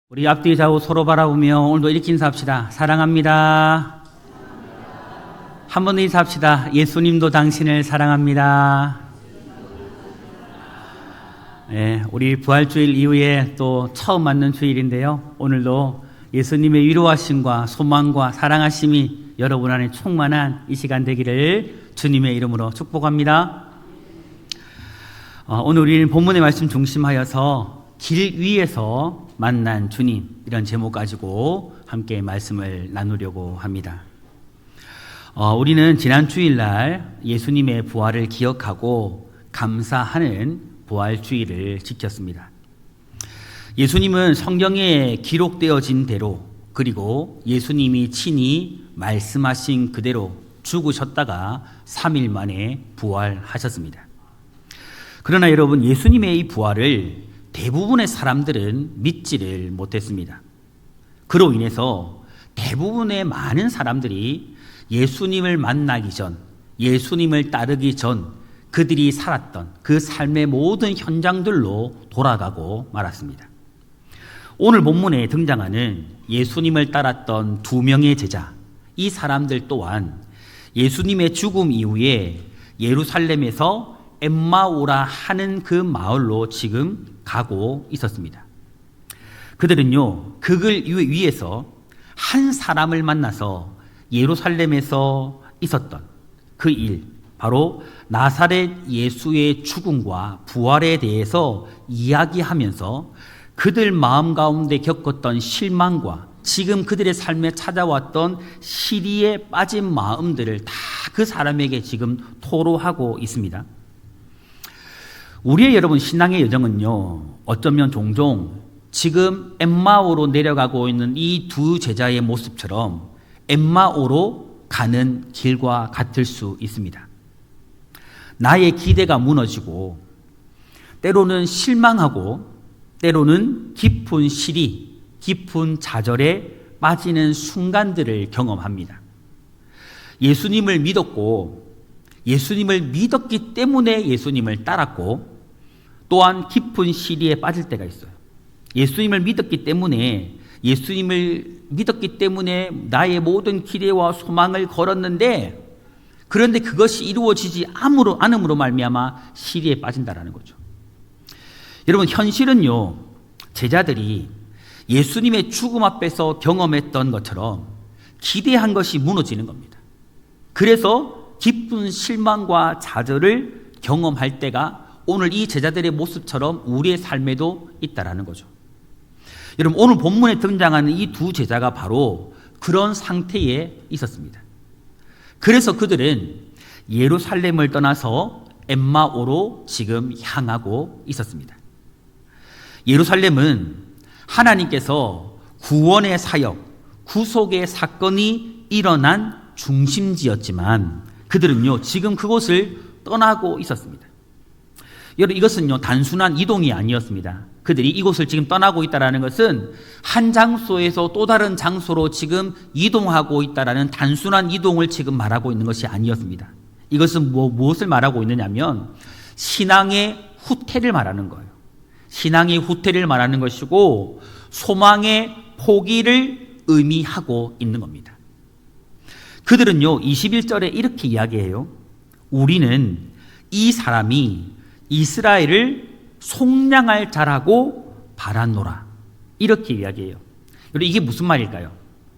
우리 앞뒤 좌우 서로 바라보며 오늘도 이렇게 인사합시다. 사랑합니다. 한 번 더 인사합시다. 예수님도 당신을 사랑합니다. 네, 우리 부활주일 이후에 또 처음 맞는 주일인데요. 오늘도 예수님의 위로하심과 소망과 사랑하심이 여러분 안에 충만한 이 시간 되기를 주님의 이름으로 축복합니다. 오늘 우리는 본문의 말씀 중심하여서 길 위에서 만난 주님, 이런 제목 가지고 함께 말씀을 나누려고 합니다. 우리는 지난 주일날 예수님의 부활을 기억하고 감사하는 부활주일을 지켰습니다. 예수님은 성경에 기록되어진 대로, 그리고 예수님이 친히 말씀하신 그대로 죽으셨다가 3일 만에 부활하셨습니다. 그러나 여러분, 예수님의 이 부활을 대부분의 사람들은 믿지를 못했습니다. 그로 인해서 대부분의 많은 사람들이 예수님을 만나기 전, 예수님을 따르기 전 그들이 살았던 그 삶의 모든 현장들로 돌아가고 말았습니다. 오늘 본문에 등장하는 예수님을 따랐던 2명의 제자, 이 사람들 또한 예수님의 죽음 이후에 예루살렘에서 엠마오라 하는 그 마을로 지금 가고 있었습니다. 그들은요, 그 길 위에서 한 사람을 만나서 예루살렘에서 있었던 그 일, 바로 나사렛 예수의 죽음과 부활에 대해서 이야기하면서 그들 마음 가운데 겪었던 실망과 지금 그들의 삶에 찾아왔던 시리에 빠진 마음들을 다 그 사람에게 지금 토로하고 있습니다. 우리의 여러분 신앙의 여정은요, 어쩌면 종종 지금 엠마오로 내려가고 있는 이 2 제자의 모습처럼 엠마오로 가는 길과 같을 수 있습니다. 나의 기대가 무너지고, 때로는 실망하고, 때로는 깊은 시리, 깊은 좌절에 빠지는 순간들을 경험합니다. 예수님을 믿었고, 예수님을 믿었기 때문에 예수님을 따랐고, 또한 깊은 시리에 빠질 때가 있어요. 예수님을 믿었기 때문에 나의 모든 기대와 소망을 걸었는데, 그런데 그것이 이루어지지 않음으로 말미암아 시리에 빠진다라는 거죠. 여러분, 현실은요, 제자들이 예수님의 죽음 앞에서 경험했던 것처럼 기대한 것이 무너지는 겁니다. 그래서 깊은 실망과 좌절을 경험할 때가 오늘 이 제자들의 모습처럼 우리의 삶에도 있다라는 거죠. 여러분, 오늘 본문에 등장하는 이 2 제자가 바로 그런 상태에 있었습니다. 그래서 그들은 예루살렘을 떠나서 엠마오로 지금 향하고 있었습니다. 예루살렘은 하나님께서 구원의 사역, 구속의 사건이 일어난 중심지였지만 그들은요, 지금 그곳을 떠나고 있었습니다. 여러분, 이것은요, 단순한 이동이 아니었습니다. 그들이 이곳을 지금 떠나고 있다는 것은 한 장소에서 또 다른 장소로 지금 이동하고 있다는 단순한 이동을 지금 말하고 있는 것이 아니었습니다. 이것은 무엇을 말하고 있느냐면 신앙의 후퇴를 말하는 거예요. 신앙의 후퇴를 말하는 것이고 소망의 포기를 의미하고 있는 겁니다. 그들은요, 21절에 이렇게 이야기해요. 우리는 이 사람이 이스라엘을 속량할 자라고 바라노라. 이렇게 이야기해요. 여러분, 이게 무슨 말일까요?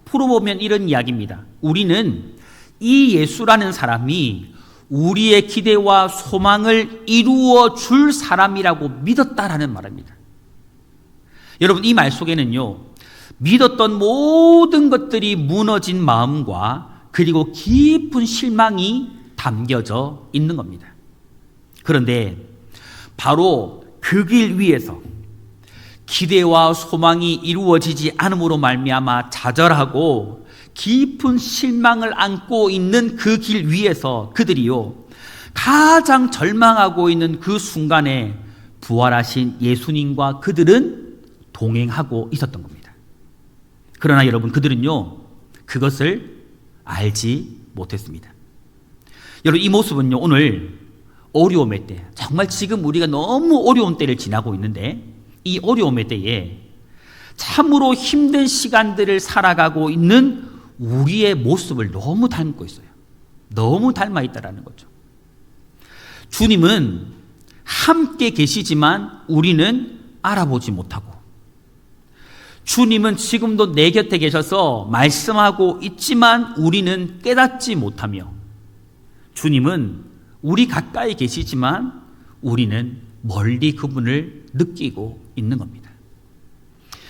풀어보면 이런 이야기입니다. 우리는 이 예수라는 사람이 우리의 기대와 소망을 이루어 줄 사람이라고 믿었다라는 말입니다. 여러분, 이 말 속에는요, 믿었던 모든 것들이 무너진 마음과 그리고 깊은 실망이 담겨져 있는 겁니다. 그런데 바로 그 길 위에서 기대와 소망이 이루어지지 않음으로 말미암아 좌절하고 깊은 실망을 안고 있는 그 길 위에서 그들이요, 가장 절망하고 있는 그 순간에 부활하신 예수님과 그들은 동행하고 있었던 겁니다. 그러나 여러분, 그들은요, 그것을 알지 못했습니다. 여러분, 이 모습은요, 오늘 어려움의 때, 정말 지금 우리가 너무 어려운 때를 지나고 있는데 이 어려움의 때에 참으로 힘든 시간들을 살아가고 있는 우리의 모습을 너무 닮고 있어요. 너무 닮아 있다라는 거죠. 주님은 함께 계시지만 우리는 알아보지 못하고, 주님은 지금도 내 곁에 계셔서 말씀하고 있지만 우리는 깨닫지 못하며, 주님은 우리 가까이 계시지만 우리는 멀리 그분을 느끼고 있는 겁니다.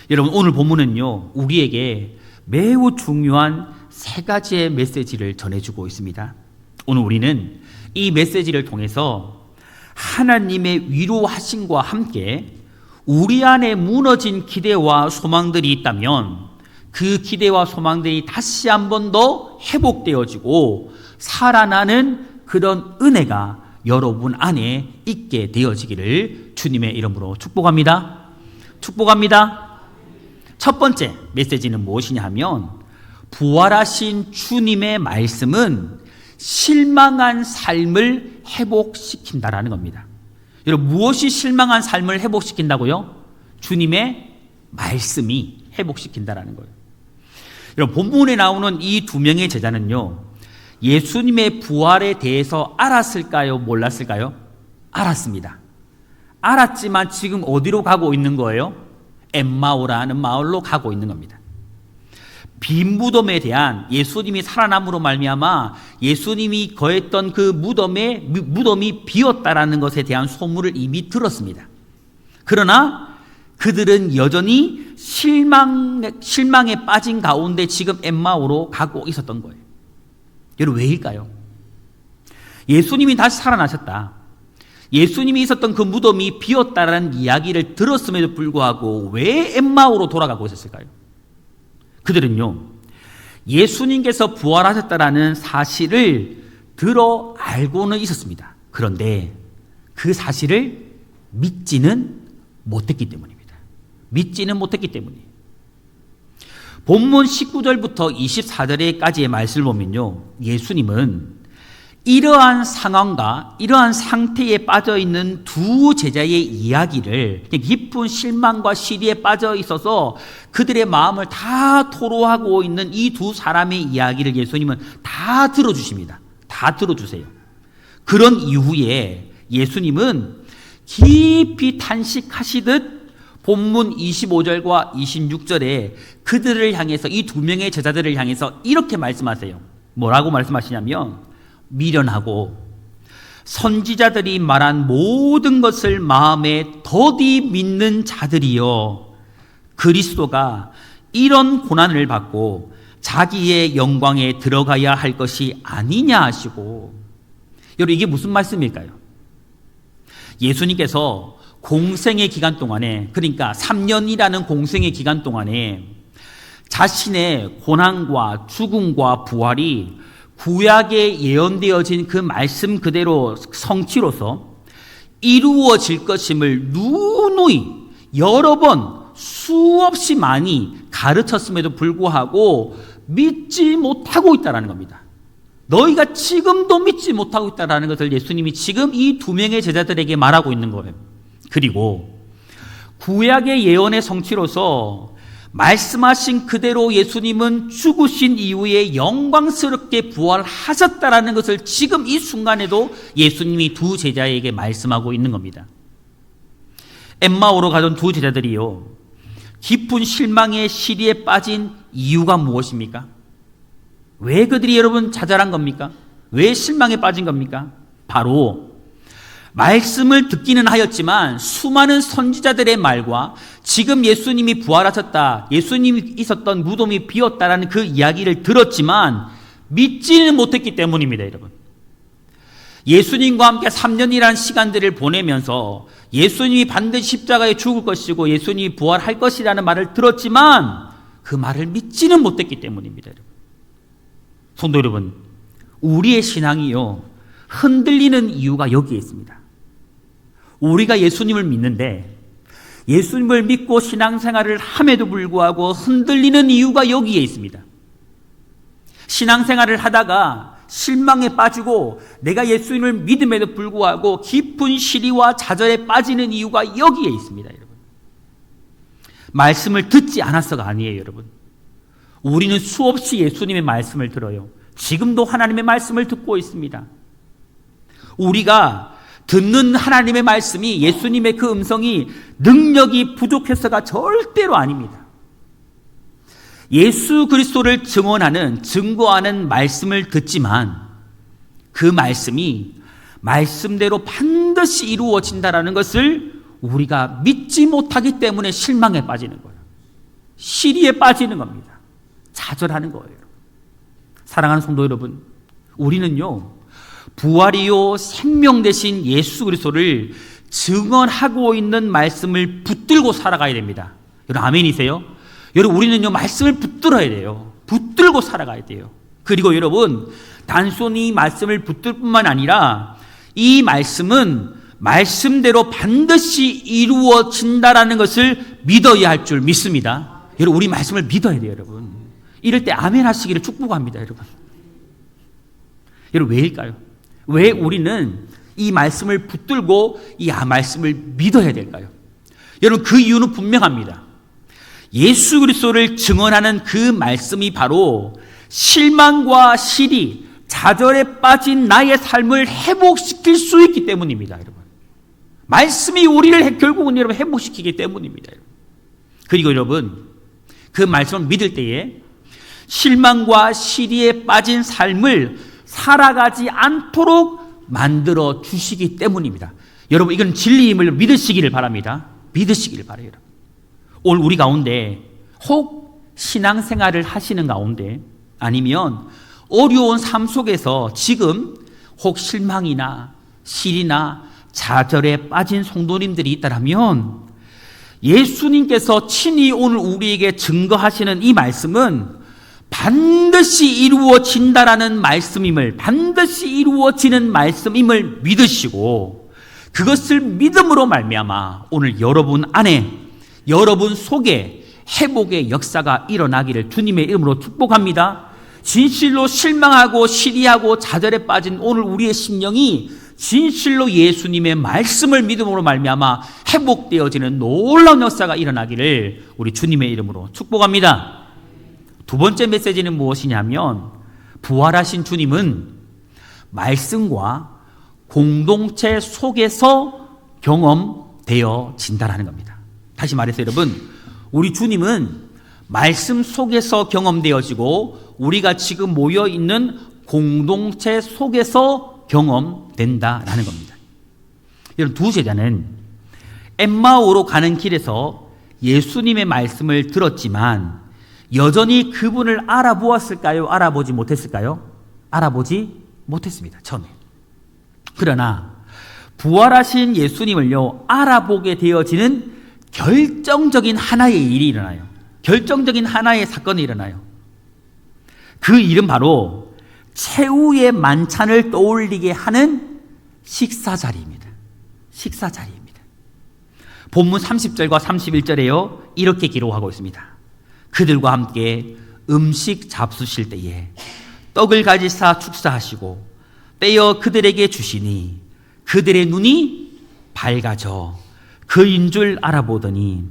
여러분, 오늘 본문은요, 우리에게 매우 중요한 세 가지의 메시지를 전해주고 있습니다. 오늘 우리는 이 메시지를 통해서 하나님의 위로하심과 함께 우리 안에 무너진 기대와 소망들이 있다면 그 기대와 소망들이 다시 한 번 더 회복되어지고 살아나는 그런 은혜가 여러분 안에 있게 되어지기를 주님의 이름으로 축복합니다. 축복합니다. 첫 번째 메시지는 무엇이냐 하면, 부활하신 주님의 말씀은 실망한 삶을 회복시킨다라는 겁니다. 여러분, 무엇이 실망한 삶을 회복시킨다고요? 주님의 말씀이 회복시킨다라는 거예요. 여러분, 본문에 나오는 이 두 명의 제자는요, 예수님의 부활에 대해서 알았을까요? 몰랐을까요? 알았습니다. 알았지만 지금 어디로 가고 있는 거예요? 엠마오라는 마을로 가고 있는 겁니다. 빈 무덤에 대한, 예수님이 살아남으로 말미암아 예수님이 거했던 그 무덤이 비었다라는 것에 대한 소문을 이미 들었습니다. 그러나 그들은 여전히 실망에 빠진 가운데 지금 엠마오로 가고 있었던 거예요. 여러분, 왜일까요? 예수님이 다시 살아나셨다, 예수님이 있었던 그 무덤이 비었다라는 이야기를 들었음에도 불구하고 왜 엠마오로 돌아가고 있었을까요? 그들은요, 예수님께서 부활하셨다라는 사실을 들어 알고는 있었습니다. 그런데 그 사실을 믿지는 못했기 때문입니다. 믿지는 못했기 때문이에요. 본문 19절부터 24절까지의 말씀을 보면요, 예수님은 이러한 상황과 이러한 상태에 빠져있는 두 제자의 이야기를, 깊은 실망과 시리에 빠져 있어서 그들의 마음을 다 토로하고 있는 이 두 사람의 이야기를 예수님은 다 들어주십니다. 다 들어주세요. 그런 이후에 예수님은 깊이 탄식하시듯 본문 25절과 26절에 그들을 향해서, 이 두 명의 제자들을 향해서 이렇게 말씀하세요. 뭐라고 말씀하시냐면, 미련하고 선지자들이 말한 모든 것을 마음에 더디 믿는 자들이여, 그리스도가 이런 고난을 받고 자기의 영광에 들어가야 할 것이 아니냐 하시고. 여러분, 이게 무슨 말씀일까요? 예수님께서 공생의 기간 동안에, 그러니까 3년이라는 공생의 기간 동안에 자신의 고난과 죽음과 부활이 구약에 예언되어진 그 말씀 그대로 성취로서 이루어질 것임을 누누이 여러 번 수없이 많이 가르쳤음에도 불구하고 믿지 못하고 있다는 겁니다. 너희가 지금도 믿지 못하고 있다는 것을 예수님이 지금 이 두 명의 제자들에게 말하고 있는 거예요. 그리고 구약의 예언의 성취로서 말씀하신 그대로 예수님은 죽으신 이후에 영광스럽게 부활하셨다라는 것을 지금 이 순간에도 예수님이 두 제자에게 말씀하고 있는 겁니다. 엠마오로 가던 두 제자들이요, 깊은 실망의 시리에 빠진 이유가 무엇입니까? 왜 그들이 여러분 좌절한 겁니까? 왜 실망에 빠진 겁니까? 바로 말씀을 듣기는 하였지만 수많은 선지자들의 말과 지금 예수님이 부활하셨다, 예수님이 있었던 무덤이 비었다라는 그 이야기를 들었지만 믿지는 못했기 때문입니다. 여러분, 예수님과 함께 3년이라는 시간들을 보내면서 예수님이 반드시 십자가에 죽을 것이고 예수님이 부활할 것이라는 말을 들었지만 그 말을 믿지는 못했기 때문입니다. 여러분, 성도 여러분, 우리의 신앙이요, 흔들리는 이유가 여기에 있습니다. 우리가 예수님을 믿는데 예수님을 믿고 신앙생활을 함에도 불구하고 흔들리는 이유가 여기에 있습니다. 신앙생활을 하다가 실망에 빠지고 내가 예수님을 믿음에도 불구하고 깊은 시리와 좌절에 빠지는 이유가 여기에 있습니다. 여러분, 말씀을 듣지 않았어가 아니에요, 여러분. 우리는 수없이 예수님의 말씀을 들어요. 지금도 하나님의 말씀을 듣고 있습니다. 우리가 듣는 하나님의 말씀이, 예수님의 그 음성이 능력이 부족해서가 절대로 아닙니다. 예수 그리스도를 증거하는 말씀을 듣지만 그 말씀이 말씀대로 반드시 이루어진다라는 것을 우리가 믿지 못하기 때문에 실망에 빠지는 거예요. 시리에 빠지는 겁니다. 좌절하는 거예요. 사랑하는 성도 여러분, 우리는요, 부활이요 생명 되신 예수 그리스도를 증언하고 있는 말씀을 붙들고 살아가야 됩니다. 여러분 아멘이세요? 여러분 우리는요 말씀을 붙들어야 돼요. 붙들고 살아가야 돼요. 그리고 여러분 단순히 말씀을 붙들 뿐만 아니라 이 말씀은 말씀대로 반드시 이루어진다라는 것을 믿어야 할 줄 믿습니다. 여러분 우리 말씀을 믿어야 돼요, 여러분. 이럴 때 아멘 하시기를 축복합니다, 여러분. 여러분 왜일까요? 왜 우리는 이 말씀을 붙들고 이 말씀을 믿어야 될까요? 여러분 그 이유는 분명합니다. 예수 그리스도를 증언하는 그 말씀이 바로 실망과 시리, 좌절에 빠진 나의 삶을 회복시킬 수 있기 때문입니다, 여러분. 말씀이 우리를 결국은 여러분 회복시키기 때문입니다, 여러분. 그리고 여러분 그 말씀을 믿을 때에 실망과 시리에 빠진 삶을 살아가지 않도록 만들어 주시기 때문입니다. 여러분 이건 진리임을 믿으시기를 바랍니다. 믿으시기를 바라요. 오늘 우리 가운데 혹 신앙생활을 하시는 가운데 아니면 어려운 삶 속에서 지금 혹 실망이나 시리나 좌절에 빠진 성도님들이 있다면 예수님께서 친히 오늘 우리에게 증거하시는 이 말씀은 반드시 이루어진다라는 말씀임을, 반드시 이루어지는 말씀임을 믿으시고 그것을 믿음으로 말미암아 오늘 여러분 안에, 여러분 속에 회복의 역사가 일어나기를 주님의 이름으로 축복합니다. 진실로 실망하고 시리하고 좌절에 빠진 오늘 우리의 심령이 진실로 예수님의 말씀을 믿음으로 말미암아 회복되어지는 놀라운 역사가 일어나기를 우리 주님의 이름으로 축복합니다. 두 번째 메시지는 무엇이냐면 부활하신 주님은 말씀과 공동체 속에서 경험되어진다라는 겁니다. 다시 말해서 여러분, 우리 주님은 말씀 속에서 경험되어지고 우리가 지금 모여있는 공동체 속에서 경험된다라는 겁니다. 여러분 두 제자는 엠마오로 가는 길에서 예수님의 말씀을 들었지만 여전히 그분을 알아보았을까요? 알아보지 못했을까요? 알아보지 못했습니다. 처음에. 그러나 부활하신 예수님을요 알아보게 되어지는 결정적인 하나의 일이 일어나요. 결정적인 하나의 사건이 일어나요. 그 일은 바로 최후의 만찬을 떠올리게 하는 식사자리입니다. 식사자리입니다. 본문 30절과 31절에요 이렇게 기록하고 있습니다. 그들과 함께 음식 잡수실 때에 떡을 가지사 축사하시고 떼어 그들에게 주시니 그들의 눈이 밝아져 그인 줄 알아보더니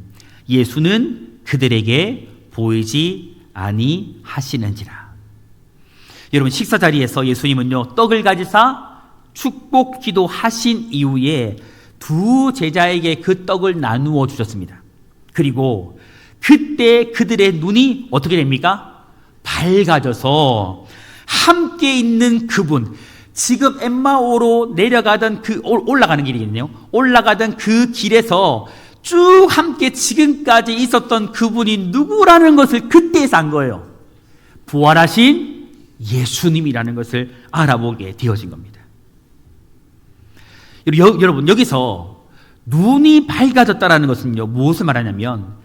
예수는 그들에게 보이지 아니하시는지라. 여러분 식사 자리에서 예수님은요 떡을 가지사 축복 기도하신 이후에 두 제자에게 그 떡을 나누어 주셨습니다. 그리고 그때 그들의 눈이 어떻게 됩니까? 밝아져서 함께 있는 그분, 지금 엠마오로 내려가던 올라가는 길이겠네요. 올라가던 그 길에서 쭉 함께 지금까지 있었던 그분이 누구라는 것을 그때에서 안 거예요. 부활하신 예수님이라는 것을 알아보게 되어진 겁니다. 여러분 여기서 눈이 밝아졌다는 것은요 무엇을 말하냐면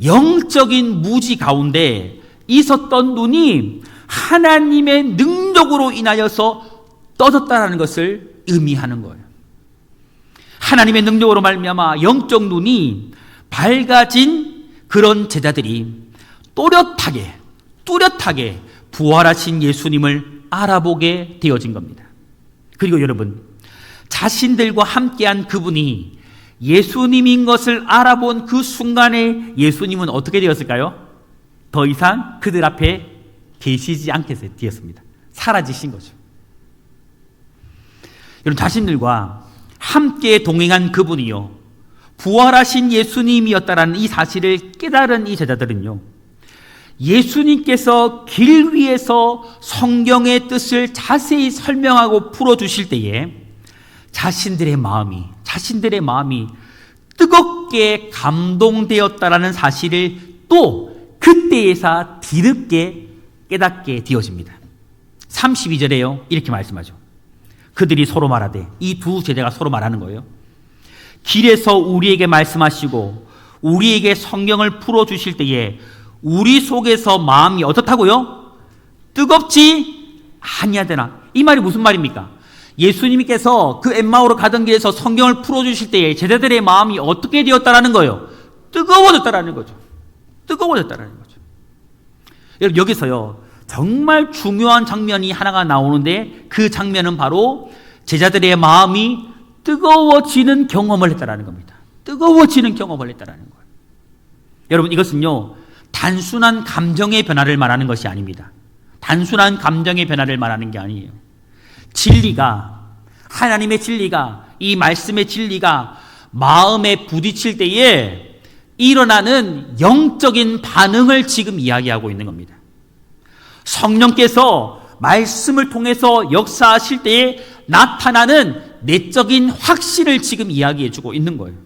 영적인 무지 가운데 있었던 눈이 하나님의 능력으로 인하여서 떠졌다는 것을 의미하는 거예요. 하나님의 능력으로 말미암아 영적 눈이 밝아진 그런 제자들이 뚜렷하게 부활하신 예수님을 알아보게 되어진 겁니다. 그리고 여러분 자신들과 함께한 그분이 예수님인 것을 알아본 그 순간에 예수님은 어떻게 되었을까요? 더 이상 그들 앞에 계시지 않게 되었습니다. 사라지신 거죠. 여러분, 자신들과 함께 동행한 그분이요, 부활하신 예수님이었다라는 이 사실을 깨달은 이 제자들은요, 예수님께서 길 위에서 성경의 뜻을 자세히 설명하고 풀어주실 때에 자신들의 마음이 뜨겁게 감동되었다라는 사실을 또 그때에서 뒤늦게 깨닫게 되어집니다. 32절에요, 이렇게 말씀하죠. 그들이 서로 말하되, 이 두 제자가 서로 말하는 거예요. 길에서 우리에게 말씀하시고 우리에게 성경을 풀어주실 때에 우리 속에서 마음이 어떻다고요? 뜨겁지 아니하더나. 이 말이 무슨 말입니까? 예수님께서 그 엠마오로 가던 길에서 성경을 풀어주실 때에 제자들의 마음이 어떻게 되었다라는 거예요? 뜨거워졌다라는 거죠. 뜨거워졌다라는 거죠. 여러분, 여기서요, 정말 중요한 장면이 하나가 나오는데 그 장면은 바로 제자들의 마음이 뜨거워지는 경험을 했다라는 겁니다. 뜨거워지는 경험을 했다라는 거예요. 여러분, 이것은요, 단순한 감정의 변화를 말하는 것이 아닙니다. 단순한 감정의 변화를 말하는 게 아니에요. 진리가, 하나님의 진리가, 이 말씀의 진리가 마음에 부딪힐 때에 일어나는 영적인 반응을 지금 이야기하고 있는 겁니다. 성령께서 말씀을 통해서 역사하실 때에 나타나는 내적인 확신을 지금 이야기해주고 있는 거예요.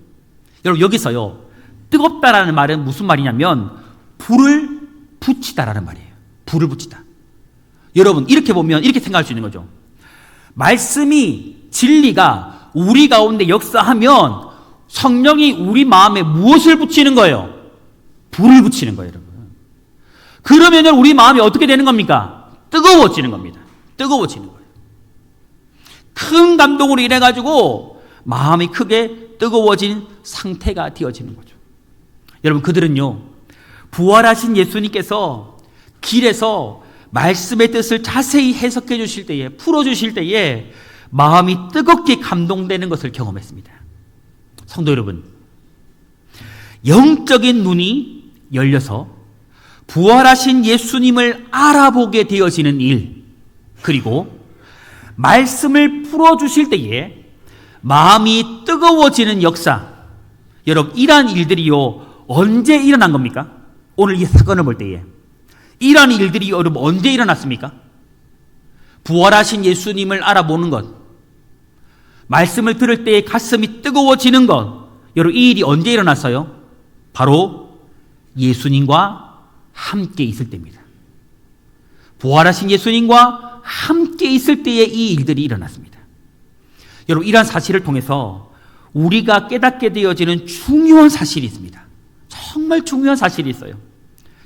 여러분, 여기서요, 뜨겁다라는 말은 무슨 말이냐면 불을 붙이다라는 말이에요. 불을 붙이다. 여러분, 이렇게 보면 이렇게 생각할 수 있는 거죠. 말씀이, 진리가 우리 가운데 역사하면 성령이 우리 마음에 무엇을 붙이는 거예요? 불을 붙이는 거예요, 여러분. 그러면 우리 마음이 어떻게 되는 겁니까? 뜨거워지는 겁니다. 뜨거워지는 거예요. 큰 감동으로 인해가지고 마음이 크게 뜨거워진 상태가 되어지는 거죠. 여러분, 그들은요, 부활하신 예수님께서 길에서 말씀의 뜻을 자세히 해석해 주실 때에, 풀어 주실 때에 마음이 뜨겁게 감동되는 것을 경험했습니다. 성도 여러분, 영적인 눈이 열려서 부활하신 예수님을 알아보게 되어지는 일, 그리고 말씀을 풀어주실 때에 마음이 뜨거워지는 역사, 여러분, 이러한 일들이요, 언제 일어난 겁니까? 오늘 이 사건을 볼 때에 이러한 일들이 여러분 언제 일어났습니까? 부활하신 예수님을 알아보는 것, 말씀을 들을 때에 가슴이 뜨거워지는 것, 여러분, 이 일이 언제 일어났어요? 바로 예수님과 함께 있을 때입니다. 부활하신 예수님과 함께 있을 때에 이 일들이 일어났습니다. 여러분, 이러한 사실을 통해서 우리가 깨닫게 되어지는 중요한 사실이 있습니다. 정말 중요한 사실이 있어요.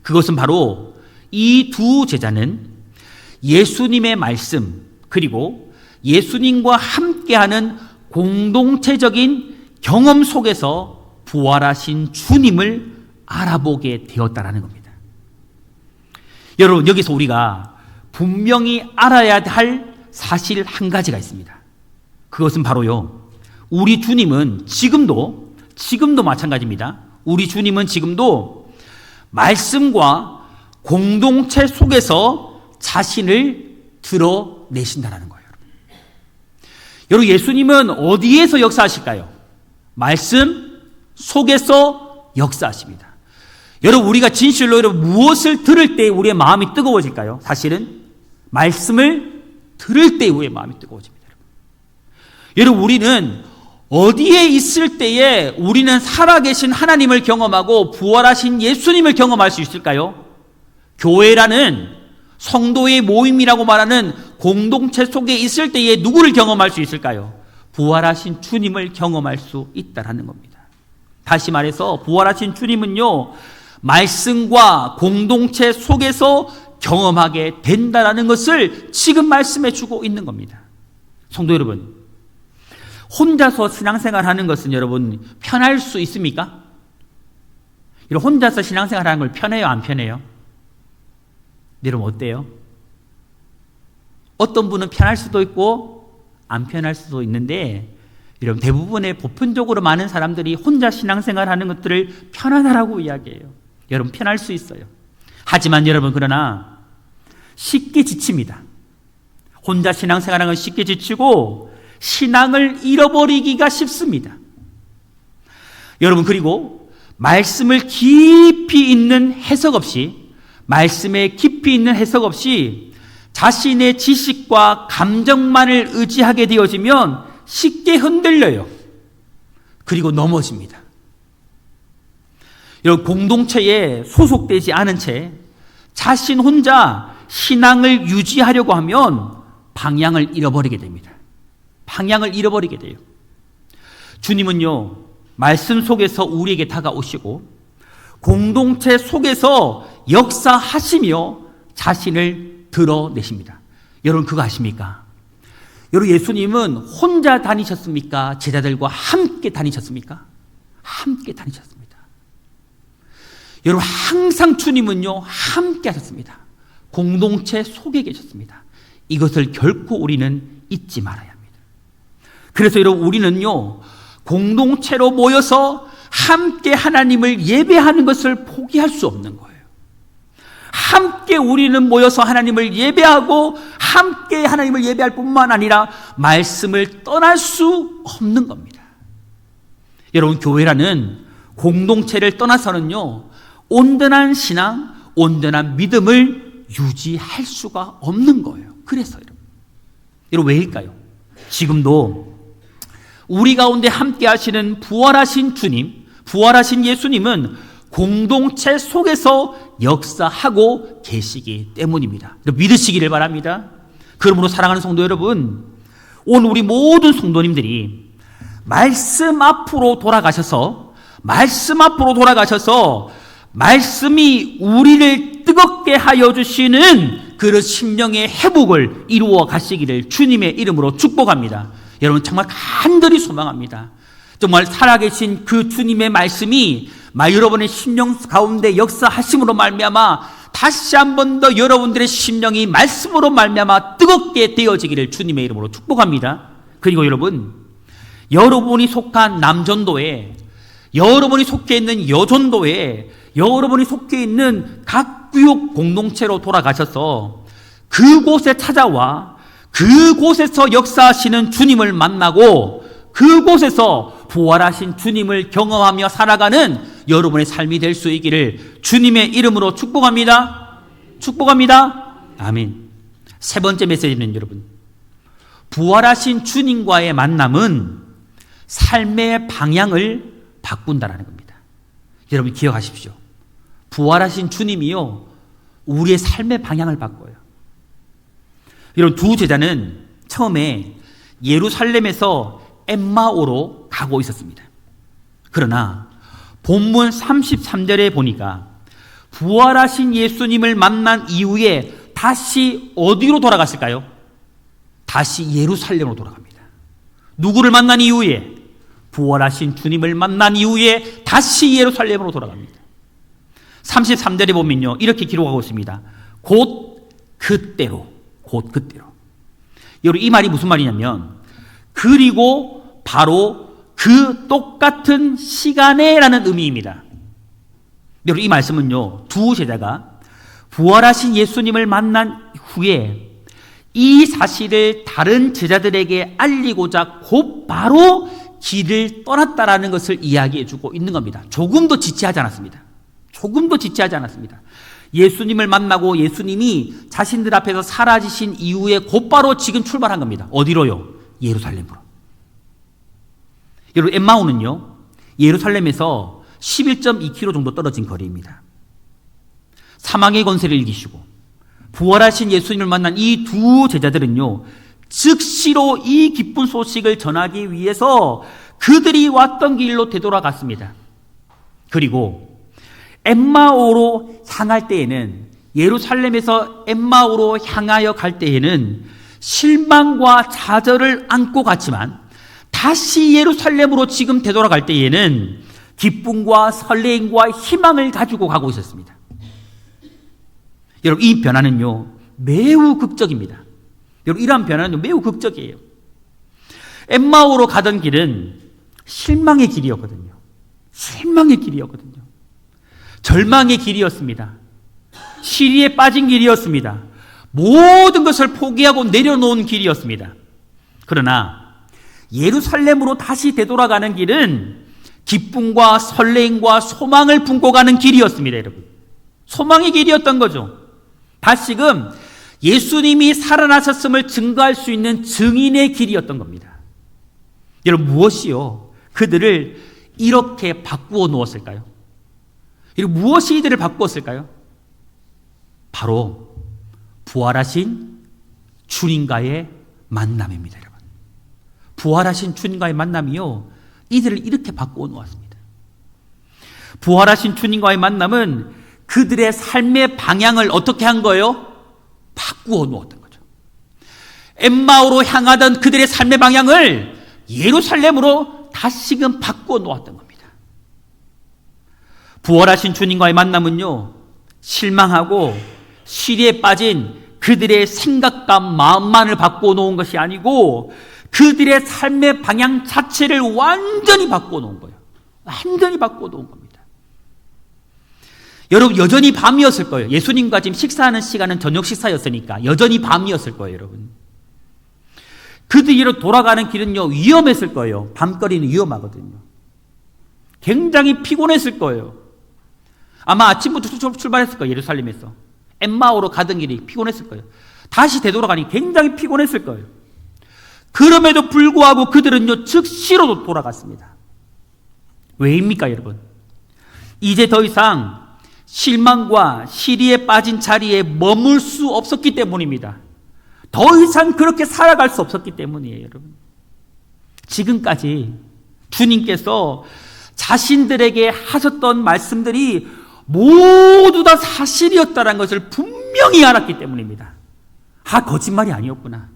그것은 바로 이 두 제자는 예수님의 말씀, 그리고 예수님과 함께하는 공동체적인 경험 속에서 부활하신 주님을 알아보게 되었다라는 겁니다. 여러분, 여기서 우리가 분명히 알아야 할 사실 한 가지가 있습니다. 그것은 바로요, 우리 주님은 지금도 마찬가지입니다. 우리 주님은 지금도 말씀과 공동체 속에서 자신을 드러내신다는 거예요. 여러분, 예수님은 어디에서 역사하실까요? 말씀 속에서 역사하십니다. 여러분, 우리가 진실로 여러분 무엇을 들을 때 우리의 마음이 뜨거워질까요? 사실은 말씀을 들을 때 우리의 마음이 뜨거워집니다. 여러분, 우리는 어디에 있을 때에 우리는 살아계신 하나님을 경험하고 부활하신 예수님을 경험할 수 있을까요? 교회라는 성도의 모임이라고 말하는 공동체 속에 있을 때에 누구를 경험할 수 있을까요? 부활하신 주님을 경험할 수 있다는 겁니다. 다시 말해서 부활하신 주님은요, 말씀과 공동체 속에서 경험하게 된다는 것을 지금 말씀해 주고 있는 겁니다. 성도 여러분, 혼자서 신앙생활 하는 것은 여러분 편할 수 있습니까? 혼자서 신앙생활 하는 걸 편해요, 안 편해요? 여러분, 어때요? 어떤 분은 편할 수도 있고 안 편할 수도 있는데, 여러분, 대부분의 보편적으로 많은 사람들이 혼자 신앙생활 하는 것들을 편안하라고 이야기해요. 여러분, 편할 수 있어요. 하지만 여러분, 그러나 쉽게 지칩니다. 혼자 신앙생활하는 건 쉽게 지치고 신앙을 잃어버리기가 쉽습니다. 여러분, 그리고 말씀을 깊이 있는 해석 없이, 말씀에 깊이 있는 해석 없이 자신의 지식과 감정만을 의지하게 되어지면 쉽게 흔들려요. 그리고 넘어집니다. 여러분, 공동체에 소속되지 않은 채 자신 혼자 신앙을 유지하려고 하면 방향을 잃어버리게 됩니다. 방향을 잃어버리게 돼요. 주님은요, 말씀 속에서 우리에게 다가오시고 공동체 속에서 역사하시며 자신을 드러내십니다. 여러분, 그거 아십니까? 여러분, 예수님은 혼자 다니셨습니까? 제자들과 함께 다니셨습니까? 함께 다니셨습니다. 여러분, 항상 주님은요, 함께 하셨습니다. 공동체 속에 계셨습니다. 이것을 결코 우리는 잊지 말아야 합니다. 그래서 여러분, 우리는요, 공동체로 모여서 함께 하나님을 예배하는 것을 포기할 수 없는 거예요. 함께 우리는 모여서 하나님을 예배하고 함께 하나님을 예배할 뿐만 아니라 말씀을 떠날 수 없는 겁니다. 여러분, 교회라는 공동체를 떠나서는요, 온전한 신앙, 온전한 믿음을 유지할 수가 없는 거예요. 그래서 여러분, 왜일까요? 지금도 우리 가운데 함께 하시는 부활하신 주님, 부활하신 예수님은 공동체 속에서 역사하고 계시기 때문입니다. 믿으시기를 바랍니다. 그러므로 사랑하는 성도 여러분, 오늘 우리 모든 성도님들이 말씀 앞으로 돌아가셔서 말씀이 우리를 뜨겁게 하여 주시는 그런 심령의 회복을 이루어 가시기를 주님의 이름으로 축복합니다. 여러분, 정말 간절히 소망합니다. 정말 살아계신 그 주님의 말씀이 여러분의 심령 가운데 역사하심으로 말미암아 다시 한 번 더 여러분들의 심령이 말씀으로 말미암아 뜨겁게 되어지기를 주님의 이름으로 축복합니다. 그리고 여러분, 여러분이 속한 남전도에, 여러분이 속해 있는 여전도에, 여러분이 속해 있는 각 구역 공동체로 돌아가셔서 그곳에 찾아와 그곳에서 역사하시는 주님을 만나고 그곳에서 부활하신 주님을 경험하며 살아가는 여러분의 삶이 될 수 있기를 주님의 이름으로 축복합니다. 축복합니다. 아멘. 세 번째 메시지는 여러분, 부활하신 주님과의 만남은 삶의 방향을 바꾼다는 겁니다. 여러분, 기억하십시오. 부활하신 주님이요, 우리의 삶의 방향을 바꿔요. 여러분, 두 제자는 처음에 예루살렘에서 엠마오로 가고 있었습니다. 그러나 본문 33절에 보니까 부활하신 예수님을 만난 이후에 다시 어디로 돌아갔을까요? 다시 예루살렘으로 돌아갑니다. 누구를 만난 이후에? 부활하신 주님을 만난 이후에 다시 예루살렘으로 돌아갑니다. 33절에 보면요, 이렇게 기록하고 있습니다. 곧 그때로. 여러분, 이 말이 무슨 말이냐면, 그리고 바로 그 똑같은 시간에라는 의미입니다. 여러분, 이 말씀은요, 두 제자가 부활하신 예수님을 만난 후에 이 사실을 다른 제자들에게 알리고자 곧바로 길을 떠났다라는 것을 이야기해 주고 있는 겁니다. 조금도 지체하지 않았습니다. 예수님을 만나고 예수님이 자신들 앞에서 사라지신 이후에 곧바로 지금 출발한 겁니다. 어디로요? 예루살렘으로. 여러분, 엠마오는요, 예루살렘에서 11.2km 정도 떨어진 거리입니다. 사망의 권세를 이기시고 부활하신 예수님을 만난 이 두 제자들은요, 즉시로 이 기쁜 소식을 전하기 위해서 그들이 왔던 길로 되돌아갔습니다. 그리고 엠마오로 향할 때에는, 예루살렘에서 엠마오로 향하여 갈 때에는 실망과 좌절을 안고 갔지만 다시 예루살렘으로 지금 되돌아갈 때에는 기쁨과 설레임과 희망을 가지고 가고 있었습니다. 여러분, 이 변화는요, 매우 극적입니다. 여러분, 이러한 변화는 매우 극적이에요. 엠마오로 가던 길은 실망의 길이었거든요. 실망의 길이었거든요. 절망의 길이었습니다. 시리에 빠진 길이었습니다. 모든 것을 포기하고 내려놓은 길이었습니다. 그러나 예루살렘으로 다시 되돌아가는 길은 기쁨과 설레임과 소망을 품고 가는 길이었습니다, 여러분. 소망의 길이었던 거죠. 다시금 예수님이 살아나셨음을 증거할 수 있는 증인의 길이었던 겁니다. 여러분, 무엇이요? 그들을 이렇게 바꾸어 놓았을까요? 여러분, 무엇이 이들을 바꾸었을까요? 바로 부활하신 주님과의 만남입니다, 여러분. 부활하신 주님과의 만남이요, 이들을 이렇게 바꾸어 놓았습니다. 부활하신 주님과의 만남은 그들의 삶의 방향을 어떻게 한 거예요? 바꾸어 놓았던 거죠. 엠마오로 향하던 그들의 삶의 방향을 예루살렘으로 다시금 바꾸어 놓았던 겁니다. 부활하신 주님과의 만남은요, 실망하고 시리에 빠진 그들의 생각과 마음만을 바꾸어 놓은 것이 아니고 그들의 삶의 방향 자체를 완전히 바꾸어 놓은 거예요. 완전히 바꾸어 놓은 겁니다. 여러분, 여전히 밤이었을 거예요. 예수님과 지금 식사하는 시간은 저녁 식사였으니까 여전히 밤이었을 거예요, 여러분. 그들이 돌아가는 길은요, 위험했을 거예요. 밤거리는 위험하거든요. 굉장히 피곤했을 거예요. 아마 아침부터 출발했을 거예요, 예루살렘에서. 엠마오로 가던 길이 피곤했을 거예요. 다시 되돌아가니 굉장히 피곤했을 거예요. 그럼에도 불구하고 그들은요, 즉시로 돌아갔습니다. 왜입니까, 여러분? 이제 더 이상 실망과 시리에 빠진 자리에 머물 수 없었기 때문입니다. 더 이상 그렇게 살아갈 수 없었기 때문이에요, 여러분. 지금까지 주님께서 자신들에게 하셨던 말씀들이 모두 다 사실이었다는 것을 분명히 알았기 때문입니다. 거짓말이 아니었구나.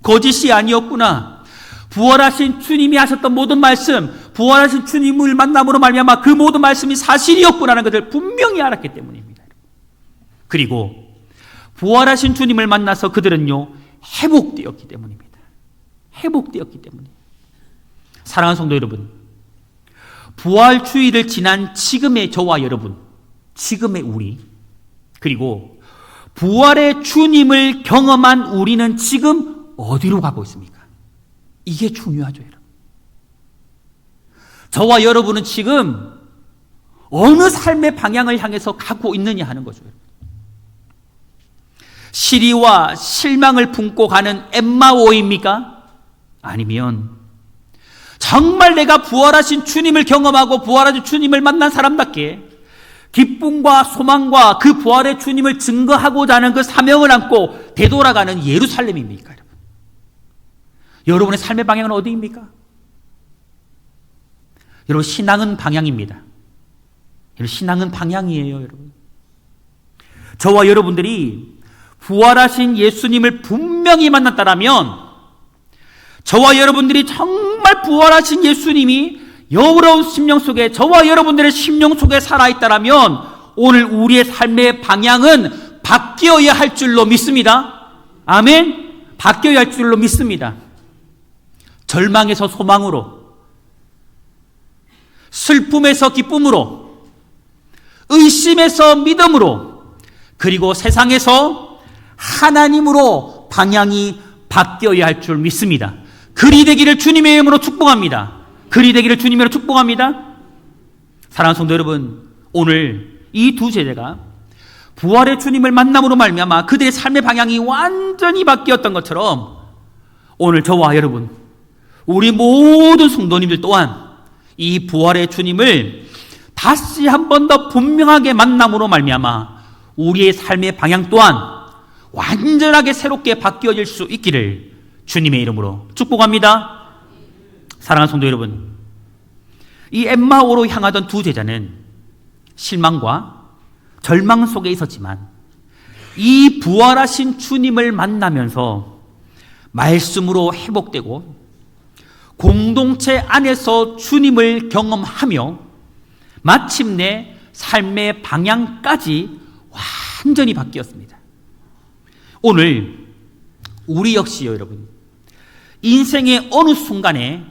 거짓이 아니었구나. 부활하신 주님이 하셨던 모든 말씀, 부활하신 주님을 만남으로 말미암아 그 모든 말씀이 사실이었구나라는 것을 분명히 알았기 때문입니다. 그리고 부활하신 주님을 만나서 그들은요, 회복되었기 때문입니다. 회복되었기 때문이에요. 사랑하는 성도 여러분, 부활주의를 지난 지금의 저와 여러분, 지금의 우리, 그리고 부활의 주님을 경험한 우리는 지금 어디로 가고 있습니까? 이게 중요하죠, 여러분. 저와 여러분은 지금 어느 삶의 방향을 향해서 가고 있느냐 하는 거죠. 시리와 실망을 품고 가는 엠마오입니까? 아니면 정말 내가 부활하신 주님을 경험하고 부활하신 주님을 만난 사람답게 기쁨과 소망과 그 부활의 주님을 증거하고자 하는 그 사명을 안고 되돌아가는 예루살렘입니까, 여러분? 여러분의 삶의 방향은 어디입니까? 여러분, 신앙은 방향입니다. 여러분, 신앙은 방향이에요, 여러분. 저와 여러분들이 부활하신 예수님을 분명히 만났다라면, 저와 여러분들이 정말 부활하신 예수님이 여러분 심령 속에, 저와 여러분들의 심령 속에 살아있다라면 오늘 우리의 삶의 방향은 바뀌어야 할 줄로 믿습니다. 아멘? 바뀌어야 할 줄로 믿습니다. 절망에서 소망으로, 슬픔에서 기쁨으로, 의심에서 믿음으로, 그리고 세상에서 하나님으로 방향이 바뀌어야 할 줄 믿습니다. 그리 되기를 주님의 이름으로 축복합니다. 그리 되기를 주님으로 축복합니다. 사랑하는 성도 여러분, 오늘 이 두 제자가 부활의 주님을 만남으로 말미암아 그들의 삶의 방향이 완전히 바뀌었던 것처럼 오늘 저와 여러분, 우리 모든 성도님들 또한 이 부활의 주님을 다시 한 번 더 분명하게 만남으로 말미암아 우리의 삶의 방향 또한 완전하게 새롭게 바뀌어질 수 있기를 주님의 이름으로 축복합니다. 사랑하는 성도 여러분, 이 엠마오로 향하던 두 제자는 실망과 절망 속에 있었지만 이 부활하신 주님을 만나면서 말씀으로 회복되고 공동체 안에서 주님을 경험하며 마침내 삶의 방향까지 완전히 바뀌었습니다. 오늘 우리 역시요, 여러분, 인생의 어느 순간에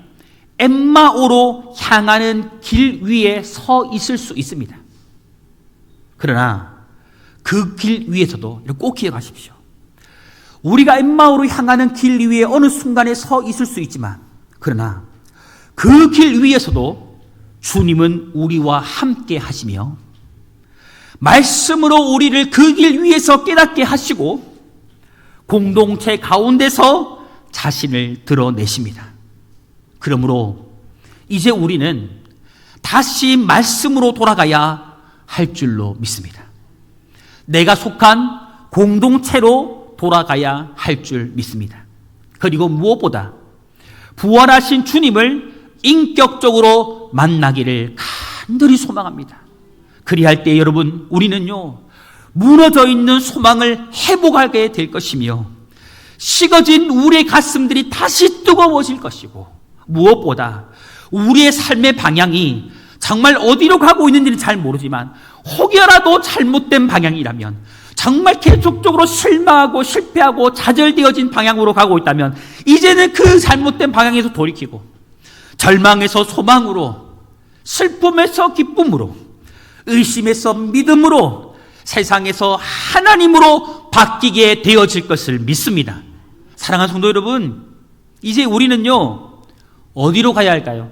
엠마오로 향하는 길 위에 서 있을 수 있습니다. 그러나 그 길 위에서도 꼭 기억하십시오. 우리가 엠마오로 향하는 길 위에 어느 순간에 서 있을 수 있지만, 그러나 그 길 위에서도 주님은 우리와 함께 하시며 말씀으로 우리를 그 길 위에서 깨닫게 하시고 공동체 가운데서 자신을 드러내십니다. 그러므로 이제 우리는 다시 말씀으로 돌아가야 할 줄로 믿습니다. 내가 속한 공동체로 돌아가야 할 줄 믿습니다. 그리고 무엇보다 부활하신 주님을 인격적으로 만나기를 간절히 소망합니다. 그리할 때 여러분, 우리는요, 무너져 있는 소망을 회복하게 될 것이며 식어진 우리의 가슴들이 다시 뜨거워질 것이고, 무엇보다 우리의 삶의 방향이 정말 어디로 가고 있는지는 잘 모르지만 혹여라도 잘못된 방향이라면, 정말 계속적으로 실망하고 실패하고 좌절되어진 방향으로 가고 있다면 이제는 그 잘못된 방향에서 돌이키고 절망에서 소망으로, 슬픔에서 기쁨으로, 의심에서 믿음으로, 세상에서 하나님으로 바뀌게 되어질 것을 믿습니다. 사랑하는 성도 여러분, 이제 우리는요, 어디로 가야 할까요?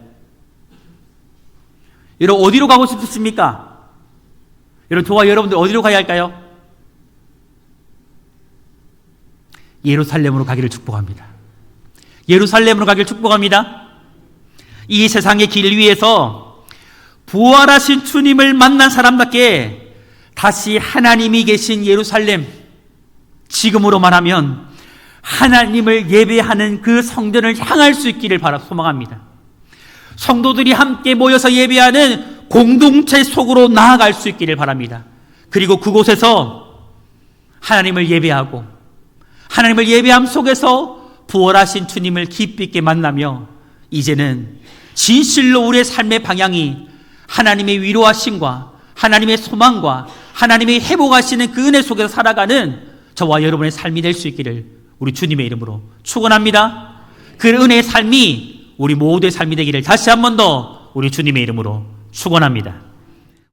여러분, 어디로 가고 싶으십니까? 여러분, 저와 여러분들 어디로 가야 할까요? 예루살렘으로 가기를 축복합니다. 예루살렘으로 가기를 축복합니다. 이 세상의 길 위에서 부활하신 주님을 만난 사람답게 다시 하나님이 계신 예루살렘, 지금으로 말하면 하나님을 예배하는 그 성전을 향할 수 있기를 소망합니다. 성도들이 함께 모여서 예배하는 공동체 속으로 나아갈 수 있기를 바랍니다. 그리고 그곳에서 하나님을 예배하고 하나님을 예배함 속에서 부활하신 주님을 깊이 있게 만나며 이제는 진실로 우리의 삶의 방향이 하나님의 위로하심과 하나님의 소망과 하나님의 회복하시는 그 은혜 속에서 살아가는 저와 여러분의 삶이 될 수 있기를 우리 주님의 이름으로 축원합니다. 그 은혜의 삶이 우리 모두의 삶이 되기를 다시 한 번 더 우리 주님의 이름으로 축원합니다.